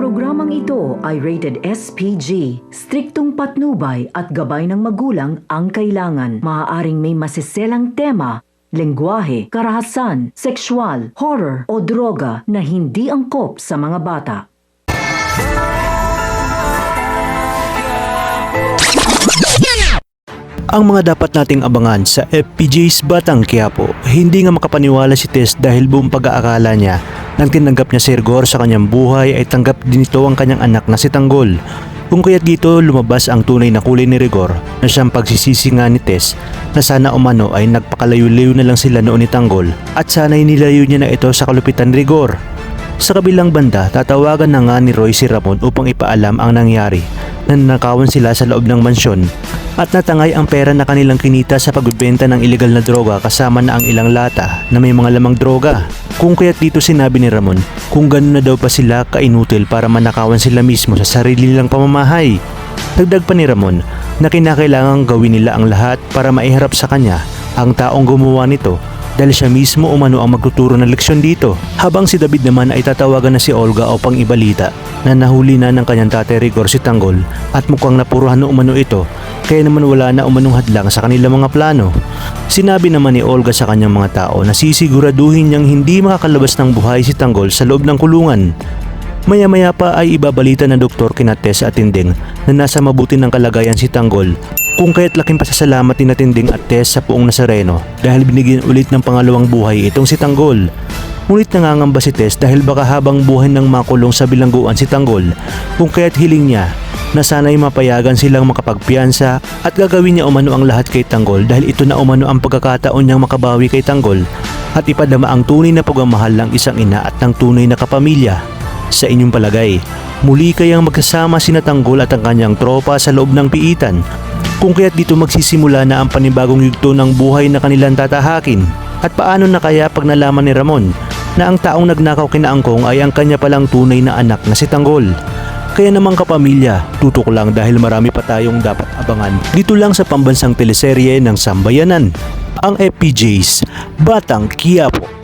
Programang ito ay rated SPG. Striktong patnubay at gabay ng magulang ang kailangan. Maaaring may masiselang tema, lengguwahe, karahasan, sexual, horror o droga na hindi angkop sa mga bata. Ang mga dapat nating abangan sa FPJ's Batang Quiapo, hindi nga makapaniwala si Tess dahil buong pag-aakala niya nang tinanggap niya si Rigor sa kanyang buhay ay tanggap din ito ang kanyang anak na si Tanggol. Kung kaya't dito lumabas ang tunay na kulay ni Rigor na siyang pagsisisi nga ni Tess na sana umano ay nagpakalayo-layo na lang sila noon ni Tanggol at sana'y nilayo niya na ito sa kalupitan ni Rigor. Sa kabilang banda, tatawagan na nga ni Roy si Ramon upang ipaalam ang nangyari na nanakawan sila sa loob ng mansyon at natangay ang pera na kanilang kinita sa pagbebenta ng ilegal na droga kasama na ang ilang lata na may mga lamang droga. Kung kaya't dito sinabi ni Ramon kung gano'n na daw pa sila kainutil para manakawan sila mismo sa sarili nilang pamamahay. Dagdag pa ni Ramon na kinakailangang gawin nila ang lahat para maiharap sa kanya ang taong gumawa nito dahil siya mismo umano ang magtuturo ng leksyon dito. Habang si David naman ay tatawagan na si Olga upang ibalita na nahuli na ng kanyang tatay Rigor si Tanggol at mukhang napuruhan na umano ito kaya naman wala na umanong hadlang sa kanilang mga plano. Sinabi naman ni Olga sa kanyang mga tao na sisiguraduhin niyang hindi makakalabas ng buhay si Tanggol sa loob ng kulungan. Maya-maya pa ay ibabalita ng doktor kina Tess at Tinding na nasa mabuti ng kalagayan si Tanggol. Kung kaya't laking pasasalamat ni Tinding at Tess sa Poong Nazareno dahil binigyan ulit ng pangalawang buhay itong si Tanggol. Ngunit nangangamba si Tess dahil baka habang buhay ng makulong sa bilangguan si Tanggol, kung kaya't hiling niya na sana'y mapayagan silang makapagpiyansa at gagawin niya umano ang lahat kay Tanggol dahil ito na umano ang pagkakataon niyang makabawi kay Tanggol at ipadama ang tunay na pagmamahal ng isang ina at ng tunay na kapamilya. Sa inyong palagay, muli kayang magkasama sina Tanggol at ang kanyang tropa sa loob ng piitan? Kung kaya't dito magsisimula na ang panibagong yugto ng buhay na kanilang tatahakin? At paano na kaya pag nalaman ni Ramon na ang taong nagnakaw kina Angkong ay ang kanya palang tunay na anak na si Tanggol? Kaya namang kapamilya, tutok lang dahil marami pa tayong dapat abangan dito lang sa pambansang teleserye ng Sambayanan, ang FPJ's Batang Quiapo.